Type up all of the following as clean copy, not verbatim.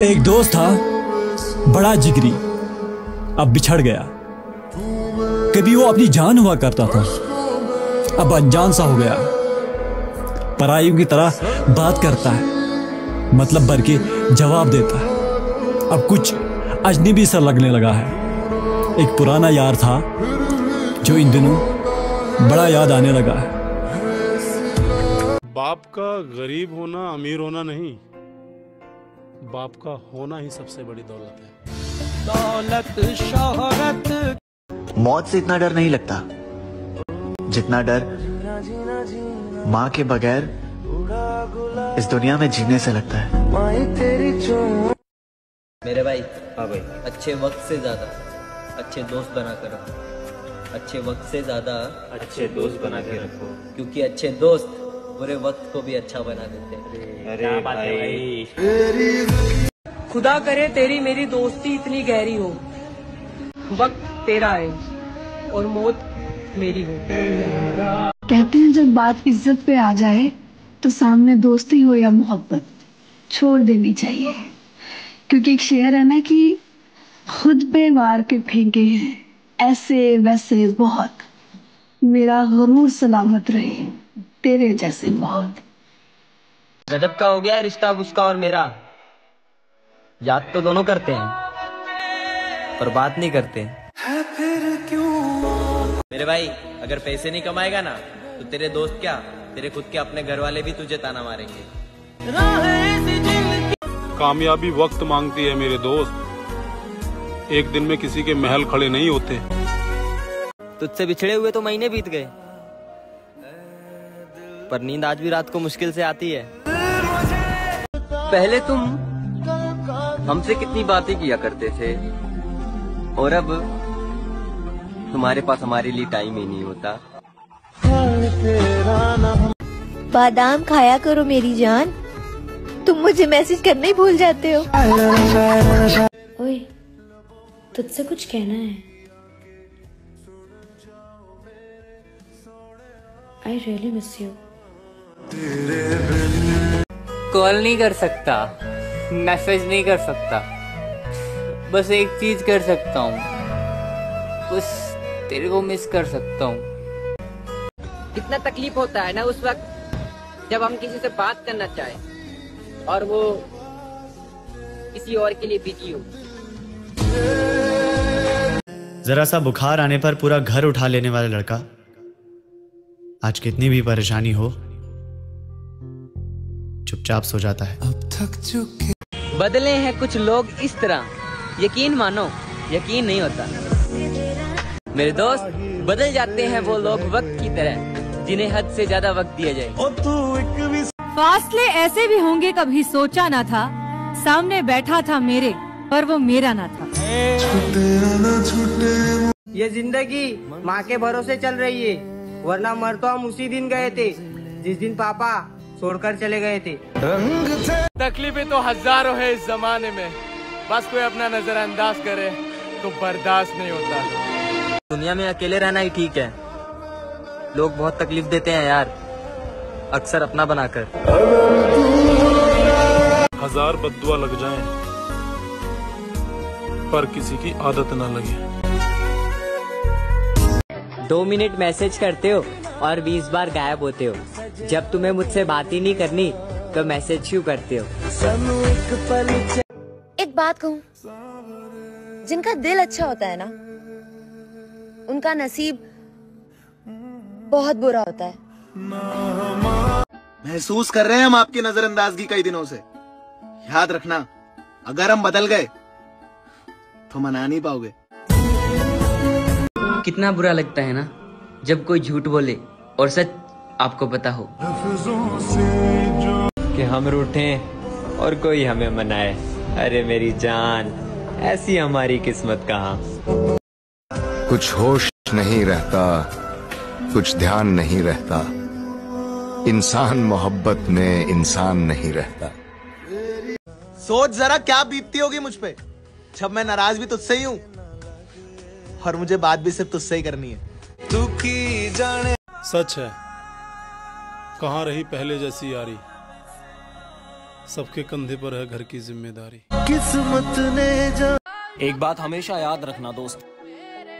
एक दोस्त था बड़ा जिगरी, अब बिछड़ गया। कभी वो अपनी जान हुआ करता था, अब अनजान सा हो गया। पराइयों की तरह बात करता है, मतलब भर के जवाब देता है। अब कुछ अजनबी सा लगने लगा है। एक पुराना यार था जो इन दिनों बड़ा याद आने लगा है। बाप का गरीब होना अमीर होना नहीं, बाप का होना ही सबसे बड़ी दौलत है। दौलत शोहरत। मौत से इतना डर नहीं लगता जितना डर माँ के बगैर इस दुनिया में जीने से लगता है। मेरे भाई, हाँ भाई, अच्छे वक्त से ज्यादा अच्छे दोस्त बना कर रखो। अच्छे वक्त से ज्यादा अच्छे दोस्त बना के रखो, क्योंकि अच्छे दोस्त बुरे वक्त को भी अच्छा बना देते हैं। अरे भाई, खुदा करे तेरी मेरी दोस्ती इतनी गहरी हो, वक्त तेरा है और मौत मेरी हो। कहते हैं जब बात इज्जत पे आ जाए तो सामने दोस्ती हो या मोहब्बत छोड़ देनी चाहिए, क्योंकि एक शेर है ना कि खुद पे वार के फेंके हैं ऐसे वैसे बहुत, मेरा गुरूर सलामत रहे तेरे जैसे बहुत। गजब का हो गया रिश्ता उसका और मेरा। याद तो दोनों करते हैं पर बात नहीं करते। मेरे भाई, अगर पैसे नहीं कमाएगा ना तो तेरे दोस्त क्या, तेरे खुद के अपने घर वाले भी तुझे ताना मारेंगे। कामयाबी वक्त मांगती है मेरे दोस्त, एक दिन में किसी के महल खड़े नहीं होते। तुझसे बिछड़े हुए तो महीने बीत गए, पर नींद आज भी रात को मुश्किल से आती है। पहले तुम हमसे कितनी बातें किया करते थे और अब तुम्हारे पास हमारे लिए टाइम ही नहीं होता। बादाम खाया करो मेरी जान, तुम मुझे मैसेज करना ही भूल जाते हो। ओए, तुझसे कुछ कहना है। I really miss you. Call नहीं कर सकता, मैसेज नहीं कर सकता, बस एक चीज कर सकता हूँ, बस तेरे को मिस कर सकता हूँ। कितना तकलीफ होता है ना उस वक्त जब हम किसी से बात करना चाहें और वो किसी और के लिए बिजी हो। जरा सा बुखार आने पर पूरा घर उठा लेने वाला लड़का आज कितनी भी परेशानी हो चुपचाप सो जाता है। अब थक चुके। बदले हैं कुछ लोग इस तरह, यकीन मानो यकीन नहीं होता। मेरे दोस्त, बदल जाते हैं वो लोग वक्त की तरह जिन्हें हद से ज्यादा वक्त दिया जाए। फासले ऐसे भी होंगे कभी सोचा ना था, सामने बैठा था मेरे पर वो मेरा ना था। ये जिंदगी माँ के भरोसे चल रही है, वरना मर तो हम उसी दिन गए थे जिस दिन पापा छोड़कर चले गए थे। तकलीफें तो हजारों है इस जमाने में, बस कोई अपना नजरअंदाज करे तो बर्दाश्त नहीं होता। दुनिया में अकेले रहना ही ठीक है, लोग बहुत तकलीफ देते हैं यार, अक्सर अपना बनाकर। हजार बद्दुआ लग जाएं, पर किसी की आदत ना लगे। 2 मिनट मैसेज करते हो और 20 बार गायब होते हो। जब तुम्हें मुझसे बात ही नहीं करनी तो मैसेज क्यों करते हो? एक बात कहूँ, जिनका दिल अच्छा होता है ना उनका नसीब बहुत बुरा होता है। महसूस कर रहे हैं हम आपकी नजरअंदाजगी कई दिनों से। याद रखना, अगर हम बदल गए तो मना नहीं पाओगे। कितना बुरा लगता है ना जब कोई झूठ बोले और सच आपको पता हो कि हम रूठें और कोई हमें मनाए। अरे मेरी जान, ऐसी हमारी किस्मत कहाँ। कुछ होश नहीं रहता, कुछ ध्यान नहीं रहता, इंसान मोहब्बत में इंसान नहीं रहता। सोच जरा क्या बीतती होगी मुझ पे जब मैं नाराज भी तुझसे ही हूँ और मुझे बात भी सिर्फ तुझसे ही करनी है। दुखी जाने। सच है, कहाँ रही पहले जैसी यारी, सबके कंधे पर है घर की जिम्मेदारी। किस्मत ने एक बात हमेशा याद रखना दोस्त,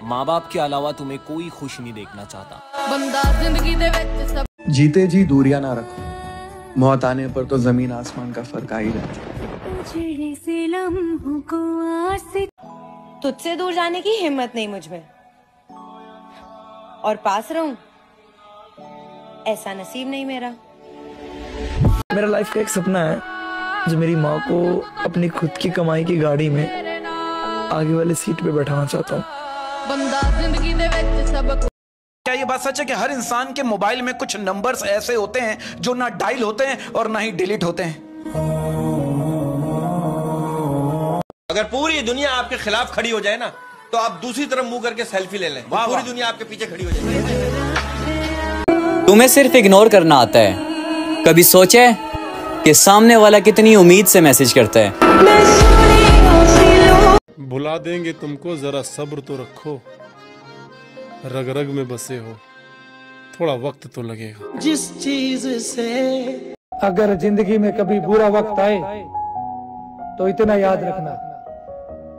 माँ बाप के अलावा तुम्हें कोई खुश नहीं देखना चाहता। बंदा जिंदगी दे विच सब जीते जी दूरियां ना रखो, मौत आने पर तो जमीन आसमान का फर्क आ ही रहता है। तुझसे दूर जाने की हिम्मत नहीं मुझ में, और पास रहूं ऐसा नसीब नहीं मेरा। मेरा लाइफ का एक सपना है जो मेरी माँ को अपनी खुद की कमाई की गाड़ी में आगे वाली सीट पे बैठाना चाहता हूँ। बंदा जिंदगी दे विच सब। क्या ये बात सच है कि हर इंसान के मोबाइल में कुछ नंबर्स ऐसे होते हैं जो ना डायल होते हैं और ना ही डिलीट होते हैं? अगर पूरी दुनिया आपके खिलाफ खड़ी हो जाए ना, तो आप दूसरी तरफ मुंह करके सेल्फी ले लें, पूरी दुनिया आपके पीछे खड़ी हो जाए। तुम्हें सिर्फ इग्नोर करना आता है, कभी सोचे कि सामने वाला कितनी उम्मीद से मैसेज करता है। भुला देंगे तुमको, जरा सब्र तो रखो, रग रग में बसे हो, थोड़ा वक्त तो लगेगा। जिस चीज से अगर जिंदगी में कभी बुरा वक्त आए तो इतना याद रखना,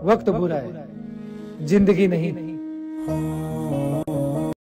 वक्त बुरा है, जिंदगी नहीं।